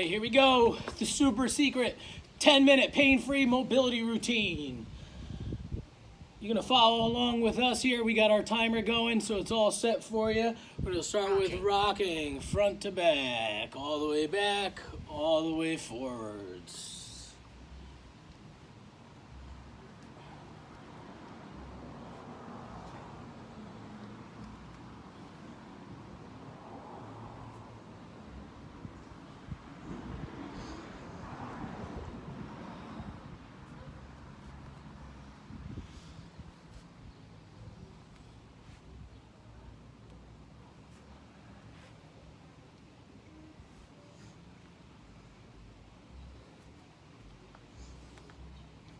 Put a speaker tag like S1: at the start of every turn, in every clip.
S1: right, here we go. The super secret 10-minute pain-free mobility routine. You're gonna follow along with us here. We got our timer going, so it's all set for you. We're gonna start with rocking front to back, all the way back, all the way forwards.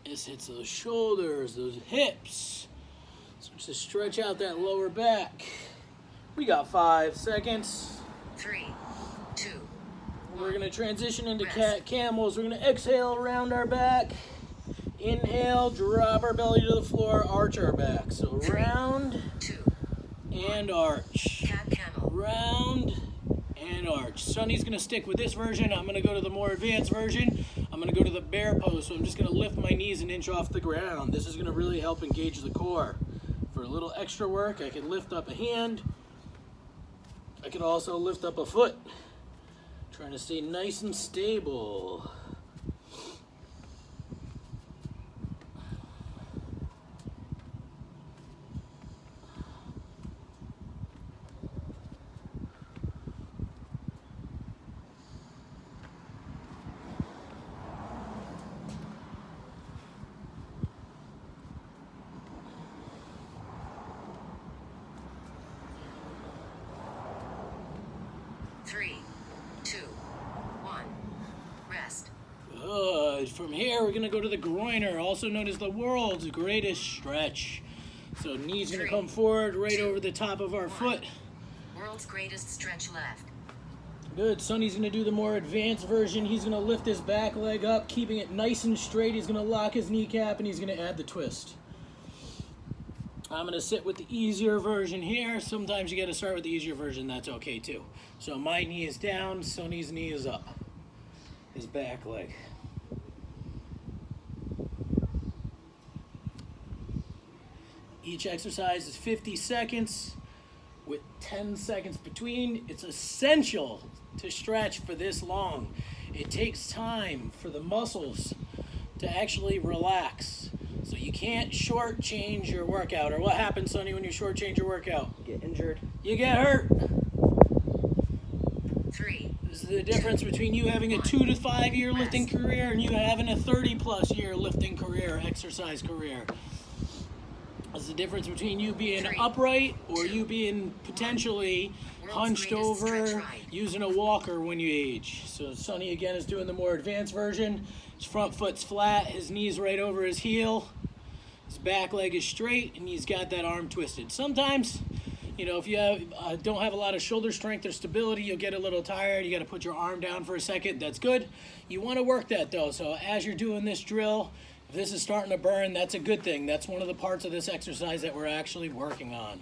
S1: This hits those shoulders, those hips. Starts to stretch out that lower back. We got 5 seconds.
S2: 3, 2.
S1: We're gonna transition into cat camels. We're gonna exhale around our back. Inhale, drop our belly to the floor, arch our back. So round
S2: 2.
S1: and arch.
S2: Cat camel.
S1: Round and arch. Sonny's gonna stick with this version. I'm gonna go to the more advanced version. I'm gonna go to the bear pose, so I'm just gonna lift my knees an inch off the ground. This is gonna really help engage the core. For a little extra work, I can lift up a hand. I can also lift up a foot. Trying to stay nice and stable.
S2: Three, 2, 1. Rest.
S1: Good. From here, we're gonna go to the groiner, also known as the world's greatest stretch. So knees gonna come forward right over the top of our foot.
S2: World's greatest stretch left.
S1: Good. Sonny's gonna do the more advanced version. He's gonna lift his back leg up, keeping it nice and straight. He's gonna lock his kneecap and he's gonna add the twist. I'm gonna sit with the easier version here. Sometimes you gotta start with the easier version, that's okay too. So my knee is down, Sonny's knee is up. His back leg. Each exercise is 50 seconds with 10 seconds between. It's essential to stretch for this long. It takes time for the muscles to actually relax. So you can't shortchange your workout. Or what happens, Sonny, when you shortchange your workout?
S3: Get injured.
S1: You get hurt.
S2: 3.
S1: This is the difference between you having a 2 to 5 year lifting career and you having a 30+ year lifting career, exercise career. This is the difference between you being upright or you being potentially hunched over using a walker when you age. So Sonny again is doing the more advanced version. His front foot's flat, his knee's right over his heel, his back leg is straight, and he's got that arm twisted. Sometimes, you know, if you don't have a lot of shoulder strength or stability, you'll get a little tired. You got to put your arm down for a second. That's good. You want to work that though. So as you're doing this drill, if this is starting to burn, that's a good thing. That's one of the parts of this exercise that we're actually working on.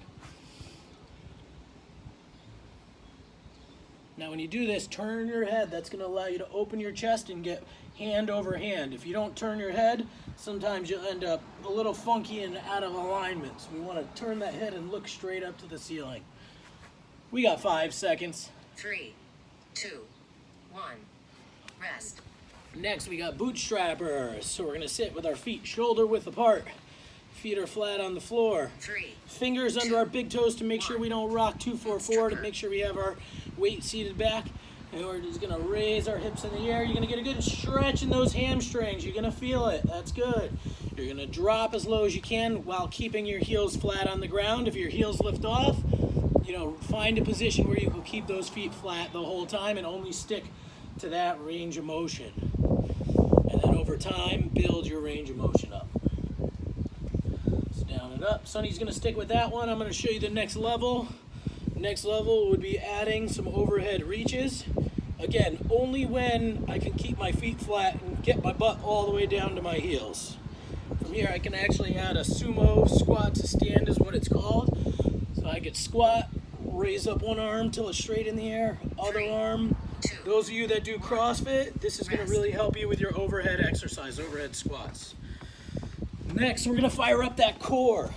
S1: Now when you do this, turn your head. That's going to allow you to open your chest and get hand over hand. If you don't turn your head, sometimes you'll end up a little funky and out of alignment. So we want to turn that head and look straight up to the ceiling. We got 5 seconds.
S2: 3, 2, 1. Rest.
S1: Next, we got bootstrappers. So we're going to sit with our feet shoulder width apart. Feet are flat on the floor.
S2: 3.
S1: Fingers under our big toes to make sure we don't rock too far forward and make sure we have our weight seated back. And we're just going to raise our hips in the air. You're going to get a good stretch in those hamstrings. You're going to feel it. That's good. You're going to drop as low as you can while keeping your heels flat on the ground. If your heels lift off, you know, find a position where you can keep those feet flat the whole time and only stick to that range of motion. And then over time, build your range of motion up. So down and up. Sonny's going to stick with that one. I'm going to show you the next level. Next level would be adding some overhead reaches. Again, only when I can keep my feet flat and get my butt all the way down to my heels. From here, I can actually add a sumo squat to stand is what it's called. So I could squat, raise up one arm till it's straight in the air, other arm,
S2: 2.
S1: Those of you that do CrossFit, this is going to really help you with your overhead exercise, overhead squats. Next, we're going to fire up that core.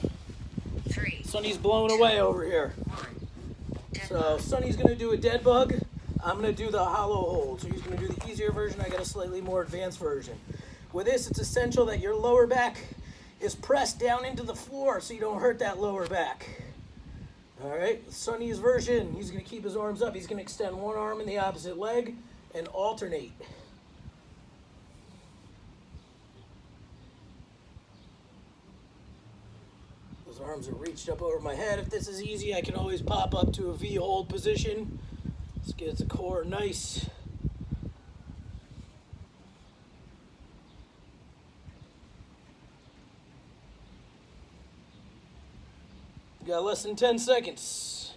S2: 3.
S1: Sonny's blown away over here.
S2: 1. Dead
S1: So
S2: bug.
S1: Sonny's going to do a dead bug. I'm going to do the hollow hold. So he's going to do the easier version. I got a slightly more advanced version. With this, it's essential that your lower back is pressed down into the floor so you don't hurt that lower back. All right, Sonny's version, he's going to keep his arms up. He's going to extend one arm in the opposite leg and alternate. Those arms are reached up over my head. If this is easy, I can always pop up to a V hold position. Let's get the core nice. Got less than 10 seconds.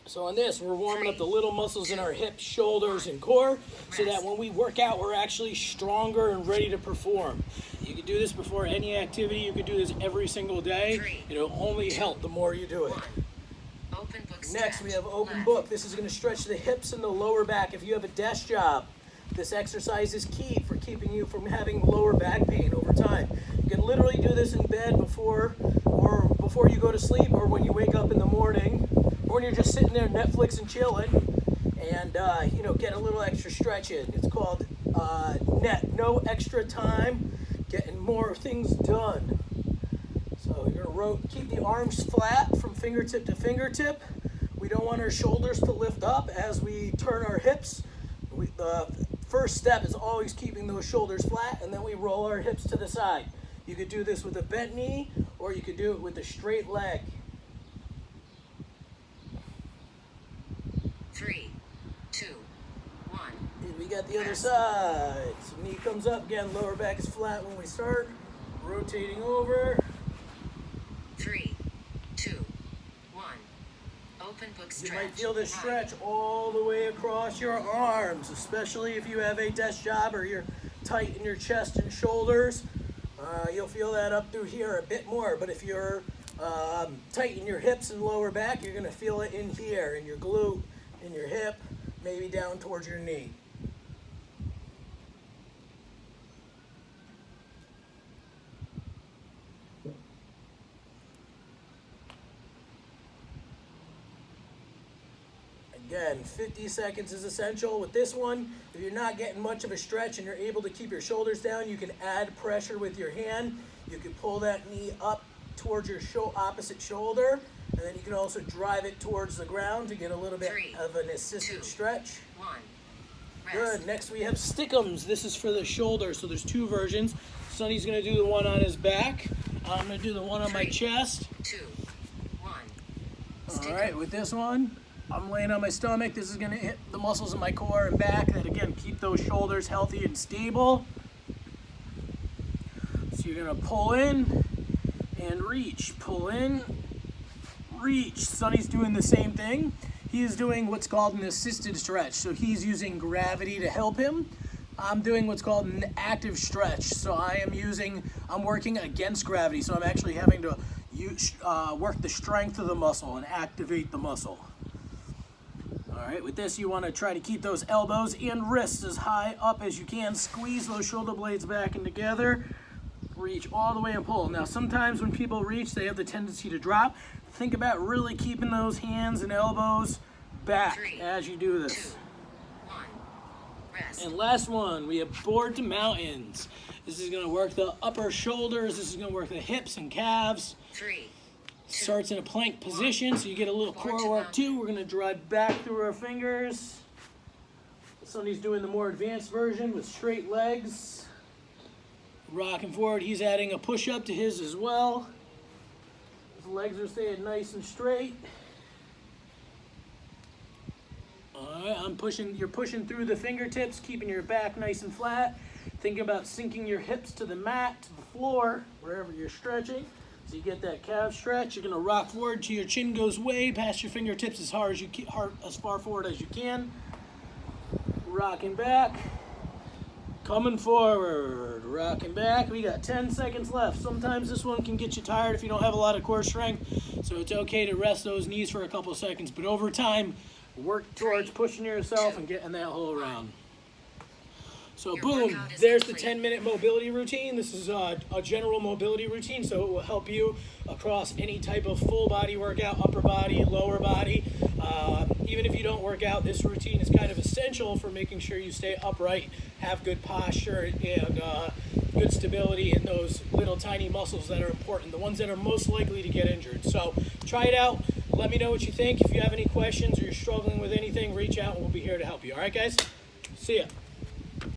S1: So on this, we're warming up the little muscles in our hips, shoulders, and core so that when we work out, we're actually stronger and ready to perform. You can do this before any activity. You can do this every single day. It'll only help the more you do it.
S2: 1. Open book
S1: Next, we have
S2: stretch.
S1: open
S2: Left.
S1: book. This is going to stretch the hips and the lower back. If you have a desk job, this exercise is key for keeping you from having lower back pain over time. You can literally do this in bed before you go to sleep, or when you wake up in the morning, or when you're just sitting there Netflix and chilling, and get a little extra stretch in. It's called no extra time, getting more things done. So you're gonna keep the arms flat from fingertip to fingertip. We don't want our shoulders to lift up as we turn our hips. The first step is always keeping those shoulders flat, and then we roll our hips to the side. You could do this with a bent knee, or you could do it with a straight leg.
S2: 3, 2, 1.
S1: And we got the other side. So knee comes up again, lower back is flat when we start. Rotating over.
S2: 3, 2, 1. Open book
S1: You
S2: stretch.
S1: might feel this
S2: Right.
S1: stretch all the way across your arms, especially if you have a desk job or you're tight in your chest and shoulders. You'll feel that up through here a bit more, but if you're tight in your hips and lower back, you're going to feel it in here, in your glute, in your hip, maybe down towards your knee. Again, 50 seconds is essential. With this one, if you're not getting much of a stretch and you're able to keep your shoulders down, you can add pressure with your hand. You can pull that knee up towards your opposite shoulder, and then you can also drive it towards the ground to get a little bit
S2: 3,
S1: of an assisted
S2: 2,
S1: stretch.
S2: 1. Rest.
S1: Good. Next we have stick'ems. This is for the shoulder, so there's two versions. Sonny's gonna do the one on his back. I'm gonna do the one on my
S2: 3,
S1: chest.
S2: 2, 1.
S1: All right, with this one, I'm laying on my stomach. This is gonna hit the muscles in my core and back that, again, keep those shoulders healthy and stable. So you're gonna pull in and reach. Pull in, reach. Sonny's doing the same thing. He is doing what's called an assisted stretch. So he's using gravity to help him. I'm doing what's called an active stretch. So I'm working against gravity. So I'm actually having to work the strength of the muscle and activate the muscle. All right, with this, you want to try to keep those elbows and wrists as high up as you can. Squeeze those shoulder blades back and together. Reach all the way and pull. Now, sometimes when people reach, they have the tendency to drop. Think about really keeping those hands and elbows back
S2: 3,
S1: as you do
S2: 2,
S1: this.
S2: 1. Rest.
S1: And last one, we have board to mountains. This is going to work the upper shoulders. This is going to work the hips and calves.
S2: 3, 2,
S1: Starts in a plank position, so you get a little core work too. We're going to drive back through our fingers. Sonny's doing the more advanced version with straight legs. Rocking forward, he's adding a push-up to his as well. His legs are staying nice and straight. All right, you're pushing through the fingertips, keeping your back nice and flat. Thinking about sinking your hips to the mat, to the floor, wherever you're stretching. So you get that calf stretch. You're gonna rock forward till your chin goes way past your fingertips as far forward as you can. Rocking back. Coming forward, rocking back. We got 10 seconds left. Sometimes this one can get you tired if you don't have a lot of core strength, so it's okay to rest those knees for a couple seconds. But over time, work towards pushing yourself and getting that whole round. So
S2: Your
S1: boom,
S2: workout is
S1: there's the
S2: complete.
S1: 10-minute mobility routine. This is a general mobility routine, so it will help you across any type of full body workout, upper body, lower body. Even if you don't work out, this routine is kind of essential for making sure you stay upright, have good posture, and good stability in those little tiny muscles that are important, the ones that are most likely to get injured. So try it out. Let me know what you think. If you have any questions or you're struggling with anything, reach out and we'll be here to help you. All right, guys? See ya.